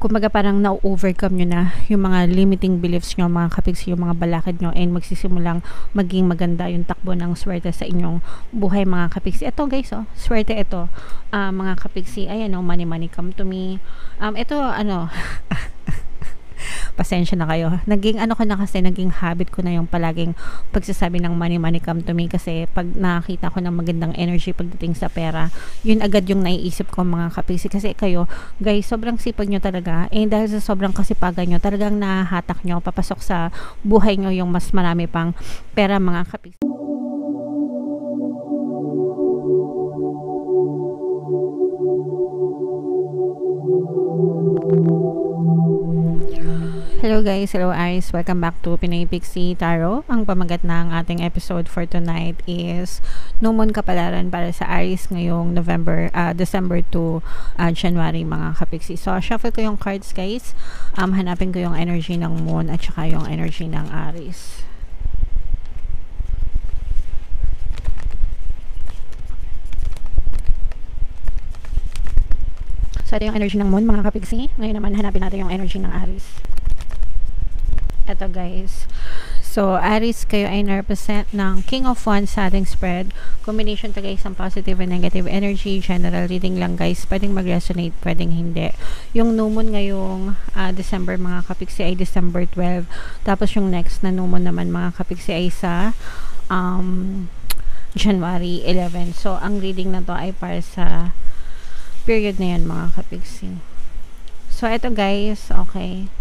kumbaga parang na-overcome nyo na yung mga limiting beliefs nyo mga kapiksi, yung mga balakid nyo, and magsisimulang maging maganda yung takbo ng swerte sa inyong buhay mga kapiksi. Ito guys, oh, swerte ito, mga kapiksi. Ayan, oh, money money come to me. Ito ano pasensya na kayo. Naging ano ko na kasi, naging habit ko na yung palaging pagsasabi ng money money come to me, kasi pag nakita ko ng magandang energy pagdating sa pera, yun agad yung naiisip ko mga kapiksi. Kasi kayo guys, sobrang sipag nyo talaga, eh dahil sa sobrang kasipagan nyo, talagang nahahatak nyo papasok sa buhay nyo yung mas marami pang pera mga kapiksi. Hello guys, hello Aries, welcome back to Pinoy Pixie Tarot. Ang pamagat ng ating episode for tonight is New Moon Kapalaran para sa Aries ngayong December to January mga kapiksi. So shuffle ko yung cards guys, hanapin ko yung energy ng Moon at saka yung energy ng Aries. So ito yung energy ng Moon mga kapiksi. Ngayon naman hanapin natin yung energy ng Aries. Ito guys, so Aries, kayo ay na-represent ng King of Wands sa ating spread. Combination to guys ng positive and negative energy. General reading lang guys, pwedeng mag-resonate, pwedeng hindi. Yung new moon ngayong December mga kapiksi ay December 12, tapos yung next na new moon naman mga kapiksi ay sa January 11. So ang reading na to ay para sa period na yan mga kapiksi. So ito guys, okay.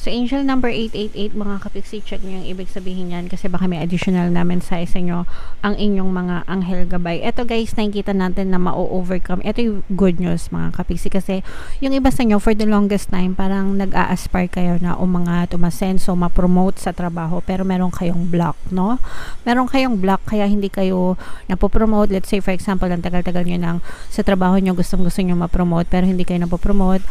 So, angel number 888, mga kapiksi, check nyo yung ibig sabihin yan kasi baka may additional na mensahe sa inyo ang inyong mga anghel gabay. Ito guys, nakikita natin na ma-overcome. Ito yung good news mga kapiksi, kasi yung iba sa inyo for the longest time parang nag-a-aspire kayo na umangat, umasenso, ma-promote sa trabaho, pero meron kayong block, no? Meron kayong block kaya hindi kayo napopromote. Let's say for example, ang tagal-tagal nyo nang sa trabaho nyo, gustong-gusto nyo ma-promote pero hindi kayo napopromote.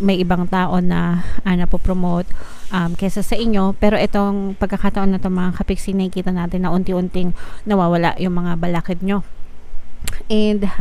May ibang tao na napopromote kesa sa inyo, pero itong pagkakataon na ito mga kapiksi, nakikita natin na unti-unting nawawala yung mga balakid nyo, and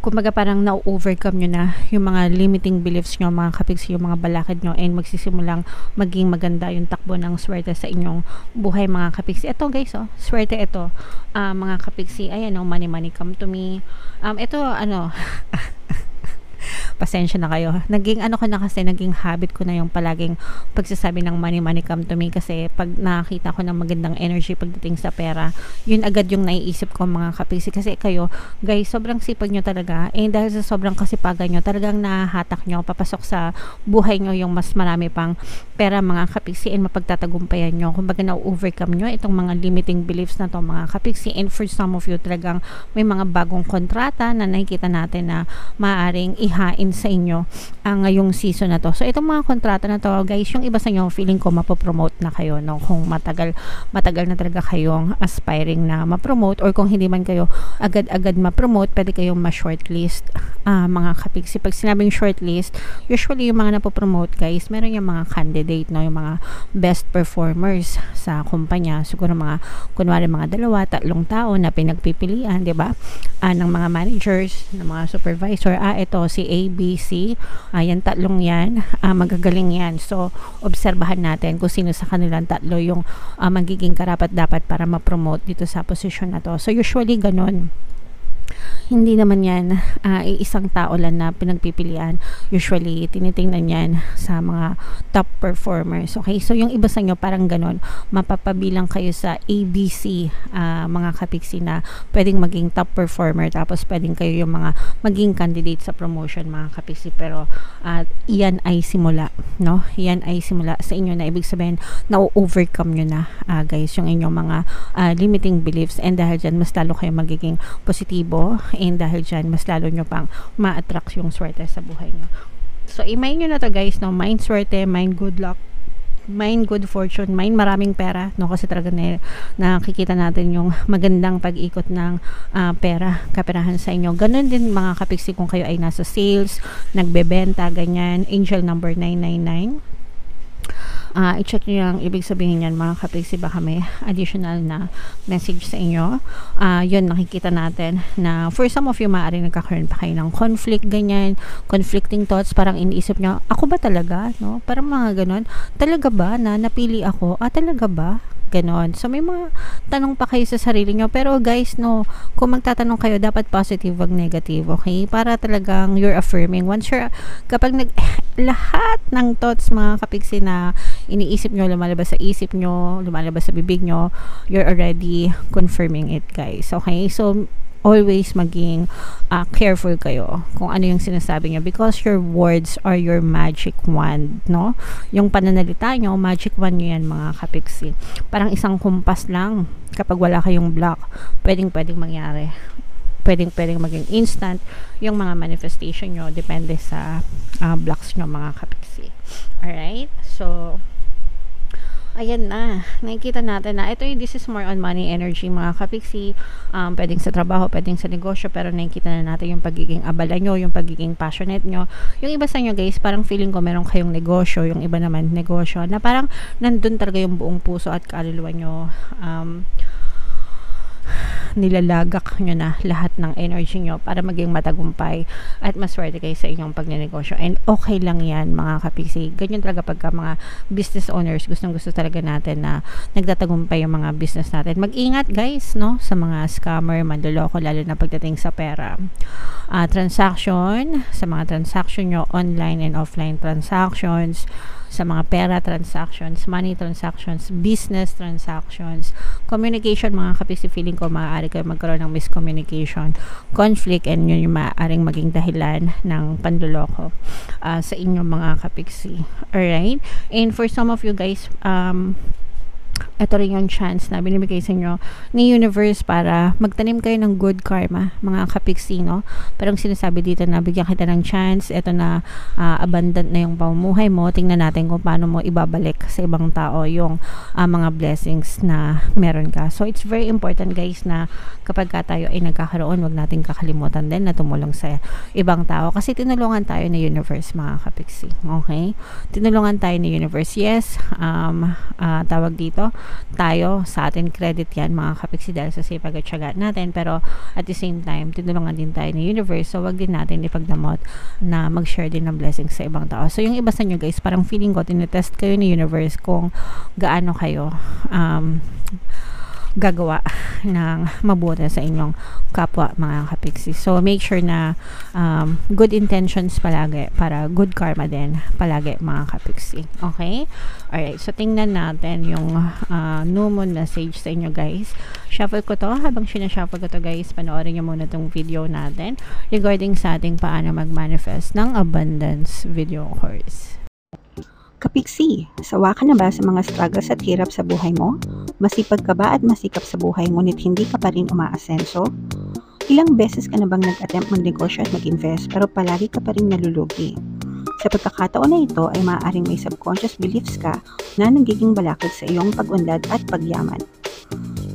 kumbaga parang na-overcome nyo na yung mga limiting beliefs nyo mga kapiksi, yung mga balakid nyo, and magsisimulang maging maganda yung takbo ng swerte sa inyong buhay mga kapiksi. Ito guys, oh, swerte ito, mga kapiksi. Ayan, oh, money money come to me. Ito ano pasensya na kayo. Naging ano ko na kasi, naging habit ko na yung palaging pagsasabi ng money money come to me, kasi pag nakita ko ng magandang energy pagdating sa pera, yun agad yung naiisip ko mga kapiksi. Kasi kayo guys, sobrang sipag nyo talaga, eh dahil sa sobrang kasipagan nyo, talagang nahahatak nyo papasok sa buhay nyo yung mas marami pang pera mga kapiksi, and mapagtatagumpayan nyo. Kumbaga na-overcome nyo itong mga limiting beliefs na to mga kapiksi, and for some of you talagang may mga bagong kontrata na nakikita natin na maaaring ihain sa inyo ngayong season na to. So itong mga kontrata na to guys, yung iba sa inyo feeling ko mapopromote na kayo, no? Kung matagal na talaga kayong aspiring na ma-promote, or kung hindi man kayo agad-agad ma-promote, pwede kayong ma-shortlist mga kapiksi. Pag sinabing shortlist, usually yung mga napopromote guys, meron yung mga candidate, no? Yung mga best performers sa kumpanya. Siguro mga kunwari mga 2-3 tao na pinagpipilian, di ba? Ng mga managers, ng mga supervisor. Ito si ABC, yan tatlong yan, magagaling yan. So obserbahan natin kung sino sa kanilang tatlo yung magiging karapat-dapat para ma-promote dito sa posisyon na to. So usually ganun. Hindi naman yan isang tao lang na pinagpipilian. Usually tinitingnan yan sa mga top performers. Okay, so yung iba sa inyo parang ganon, mapapabilang kayo sa ABC mga kapiksi, na pwedeng maging top performer, tapos pwedeng kayo yung mga maging candidate sa promotion mga kapiksi. Pero iyan ay simula, no? Iyan ay simula sa inyo, na ibig sabihin na-overcome nyo na guys yung inyong mga limiting beliefs, and dahil dyan mas lalo kayo magiging positibo, and dahil dyan mas lalo nyo pang ma-attract yung swerte sa buhay nyo. So i-mind nyo na to guys, no? Mind swerte, mind good luck, mind good fortune, mind maraming pera, no? Kasi talaga nakikita natin yung magandang pag-ikot ng pera, kaperahan sa inyo. Ganun din mga kapiksi kung kayo ay nasa sales, nagbebenta, ganyan. Angel number 999. I-check nyo yung ibig sabihin yan mga kapiksi, baka may additional na message sa inyo. Yun, nakikita natin na for some of you, maaaring nagkakaroon pa kayo ng conflict, ganyan, conflicting thoughts, parang iniisip nyo, ako ba talaga? No? Parang mga ganon, talaga ba na napili ako? Talaga ba? Ganon. So, may mga tanong pa kayo sa sarili nyo. Pero guys, no, kung magtatanong kayo, dapat positive, wag negative, okay? Para talagang you're affirming. Once you're, kapag lahat ng thoughts, mga kapiksi, na iniisip nyo, lumalabas sa isip nyo, lumalabas sa bibig nyo, you're already confirming it, guys. Okay? So, always maging careful kayo kung ano yung sinasabi nyo, because your words are your magic wand, no? Yung pananalita nyo, magic wand nyo yan, mga kapiksi. Parang isang kumpas lang. Kapag wala kayong block, pwedeng mangyari. Pwedeng maging instant yung mga manifestation nyo, depende sa blocks nyo, mga kapiksi. Alright? So, ayan na, nakikita natin na ito yung this is more on money energy, mga kapiksi. Pwedeng sa trabaho, pwedeng sa negosyo, pero nakikita na natin yung pagiging abala nyo, yung pagiging passionate nyo. Yung iba sa nyo guys, parang feeling ko meron kayong negosyo, yung iba naman negosyo, na parang nandun talaga yung buong puso at kaluluwa nyo. Nilalagak nyo na lahat ng energy nyo para maging matagumpay at maswerte kayo sa inyong pagnenegosyo. And okay lang yan, mga kapiksi. Ganyan talaga pagka mga business owners, gustong gusto talaga natin na nagtatagumpay yung mga business natin. Mag-ingat guys, no, sa mga scammer, manloloko, lalo na pagdating sa pera. Transaction, sa mga transaction nyo, online and offline transactions, sa mga pera transactions, money transactions, business transactions, communication, mga kapiksi, feeling ko maaari kayo magkaroon ng miscommunication, conflict, and yun yung maaaring maging dahilan ng panloloko sa inyong mga kapiksi. Alright? And for some of you guys, ito rin yung chance na binibigay sa inyo ni universe para magtanim kayo ng good karma, mga kapiksi, no? Parang sinasabi dito na bigyan kita ng chance, ito na abundant na yung pamumuhay mo, tingnan natin kung paano mo ibabalik sa ibang tao yung mga blessings na meron ka. So it's very important guys na kapag tayo ay nagkakaroon, wag natin kakalimutan din na tumulong sa ibang tao, kasi tinulungan tayo ni universe, mga kapiksi. Okay? Tinulungan tayo ni universe. Yes, tawag dito, tayo, sa atin credit yan, mga kapiksi, dahil sa sipag at syaga natin, pero at the same time, tinulungan din tayo ni universe, so wag din natin ipagdamot na mag-share din ng blessings sa ibang tao. So yung iba sa nyo guys, parang feeling ko tinetest kayo ni universe kung gaano kayo gagawa ng mabuti sa inyong kapwa, mga kapiksi. So make sure na good intentions palagi para good karma din palagi, mga kapiksi. Okay? Alright, so tingnan natin yung new moon message sa inyo guys. Shuffle ko to. Habang sinashuffle ko to guys, panoorin nyo muna tong video natin regarding sa ating paano mag-manifest ng abundance video course. Kapiksi, sawa ka na ba sa mga struggles at hirap sa buhay mo? Masipag ka ba at masikap sa buhay ngunit hindi ka pa rin umaasenso? Ilang beses ka na bang nag-attempt magnegosyo at mag-invest pero palagi ka pa rin nalulugi? Sa pagkakataon na ito ay maaaring may subconscious beliefs ka na nagiging balakid sa iyong pag-unlad at pagyaman.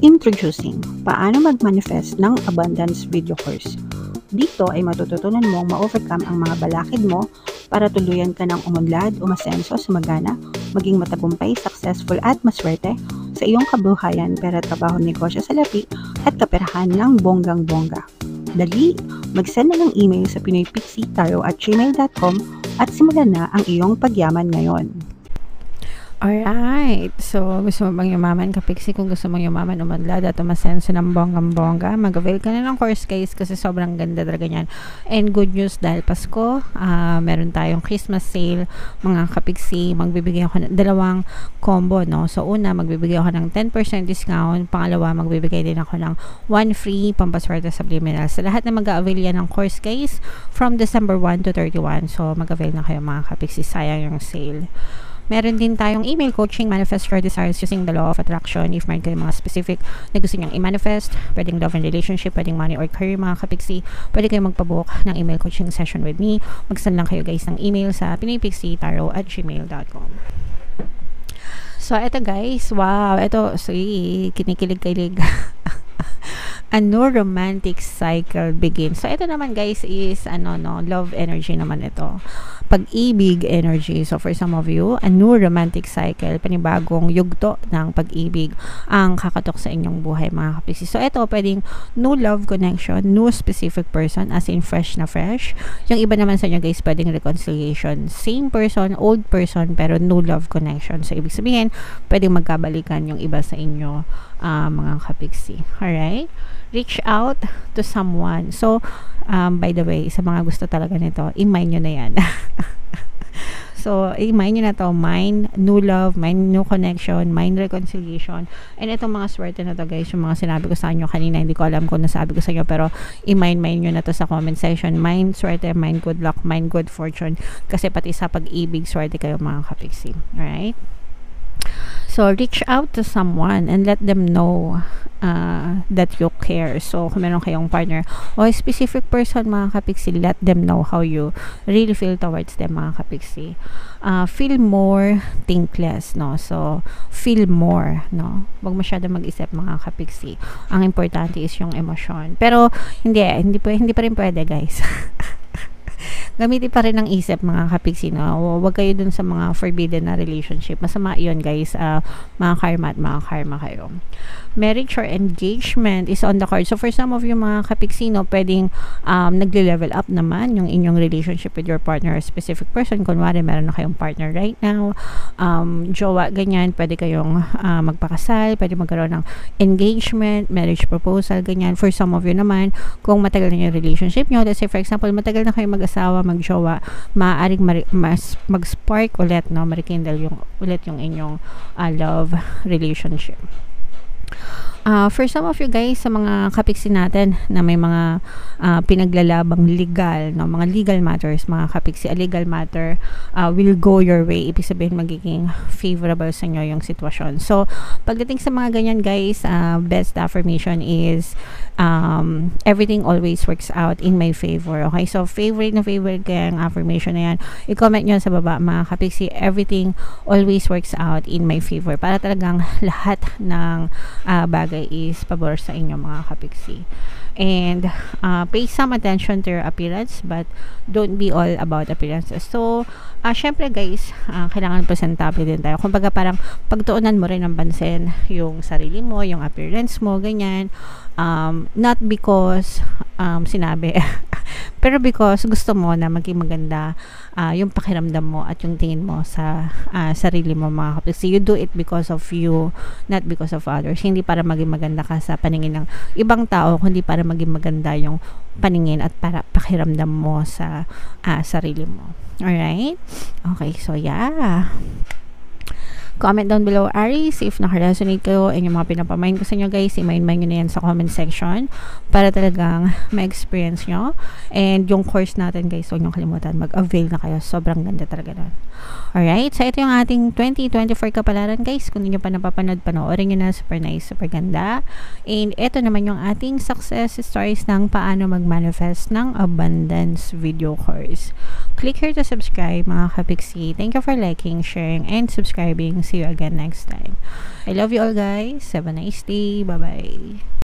Introducing, paano mag-manifest ng abundance video course. Dito ay matututunan mong ma-overcome ang mga balakid mo para tuluyan ka ng umunlad, umasenso, sumagana, maging matagumpay, successful at maswerte sa iyong kabuhayan, pera, trabaho, negosyo, salapi at kaperahan ng bonggang-bongga. Dali, mag-send na ng email sa pinoypixitaro@gmail.com at simulan na ang iyong pagyaman ngayon. Alright, so gusto mo bang yumaman, kapiksi? Kung gusto mong yumaman, umadlad at umasenso ng bonggang-bongga, mag-avail ka na ng course guys, kasi sobrang ganda talaga yan. And good news, dahil Pasko, meron tayong Christmas sale, mga kapiksi. Magbibigay ako ng dalawang combo, no? So una, magbibigay ako ng 10% discount, pangalawa, magbibigay din ako ng 1 free pampaswerte subliminal. Sa lahat na mag-avail yan ng course guys, from December 1 to 31, so mag-avail na kayo, mga kapiksi, sayang yung sale. Meron din tayong email coaching, manifest your desires using the law of attraction. If meron kayo mga specific na gusto nyang i-manifest, pwedeng love and relationship, pwedeng money or career, mga kapiksi, pwede kayong magpabook ng email coaching session with me. Mag-send lang kayo guys ng email sa pinoypixitaro@gmail.com. So, eto guys, wow, eto, kinikilig-kilig. a new romantic cycle begins. So, ito naman guys is, love energy naman ito. Pag-ibig energy. So, for some of you, a new romantic cycle, panibagong yugto ng pag-ibig ang kakatok sa inyong buhay, mga ka-Pisces. So, ito, pwedeng new love connection, new specific person, as in fresh na fresh. Yung iba naman sa inyo guys, pwedeng reconciliation. Same person, old person, pero new love connection. So, ibig sabihin, pwedeng magkabalikan yung iba sa inyo, mga ka-Pisces. Alright? Reach out to someone. So, by the way, sa mga gusto talaga nito, i-mind nyo na yan. So, i-mind nyo na to. Mind new love, mind new connection, mind reconciliation. And itong mga swerte na to guys, yung mga sinabi ko sa inyo kanina, hindi ko alam kung nasabi ko sa inyo, pero i-mind nyo na to sa comment section. Mind swerte, mind good luck, mind good fortune. Kasi pati sa pag-ibig, swerte kayo mga ka-Pisces. Alright? So, reach out to someone and let them know that you care. So, kung meron kayong partner o a specific person, mga ka-Pisces, let them know how you really feel towards them, mga ka-Pisces. Feel more, think less, no? So, feel more, no? Huwag masyado mag-isip, mga ka-Pisces. Ang importante is yung emosyon. Pero, hindi pa rin pwede, guys. Gamitin pa rin ang isip, mga ka-Pisces, no? Huwag kayo dun sa mga forbidden na relationship. Masama yun, guys. Mga karma at mga karma kayo. Marriage or engagement is on the card. So, for some of you, mga ka-Pisces, no, pwedeng nagle-level up naman yung inyong relationship with your partner or specific person. Kunwari, meron na kayong partner right now. Jowa, ganyan. Pwede kayong magpakasal. Pwede magkaroon ng engagement, marriage proposal, ganyan. For some of you naman, kung matagal na yung relationship nyo, let's say, for example, matagal na kayong mag-asawa, magjowa, maaaring mag-spark ulit, no? Marikindle ulit yung inyong love relationship. For some of you guys, sa mga ka-Pisces natin na may mga pinaglalabang legal, no, mga legal matters, mga ka-Pisces, a legal matter will go your way. Ibig sabihin, magiging favorable sa inyo yung sitwasyon. So, pagdating sa mga ganyan guys, best affirmation is everything always works out in my favor. Okay? So, favorite kaya ang affirmation na yan. I-comment nyo sa baba, mga ka-Pisces, everything always works out in my favor. Para talagang lahat ng bagay is pabor sa inyo, mga ka-Pisces. And pay some attention to your appearance, but don't be all about appearances. So, syempre guys, kailangan presentable din tayo. Kumbaga parang pagtuunan mo rin ng pansin yung sarili mo, yung appearance mo, ganyan. Not because sinabi, pero because gusto mo na maging maganda yung pakiramdam mo at yung tingin mo sa sarili mo, mga ka-Pisces. You do it because of you, not because of others. Hindi para maging maganda ka sa paningin ng ibang tao, kundi para maging maganda yung paningin at para pakiramdam mo sa sarili mo. Alright? Okay, so yeah. Comment down below, Aries, if naka-resonate kayo and yung mga pinapamind ko sa inyo guys, i-mind nyo na yan sa comment section para talagang ma-experience nyo. And yung course natin guys, huwag nyo kalimutan, mag-avail na kayo. Sobrang ganda talaga nun. Alright, so ito yung ating 2024 kapalaran guys. Kung hindi nyo pa napapanood, panoorin nyo na. Super nice, super ganda. And ito naman yung ating success stories ng paano mag-manifest ng abundance video course. Click here to subscribe, mga ka-Pisces. Thank you for liking, sharing, and subscribing. See you again next time. I love you all guys. Have a nice day. Bye-bye.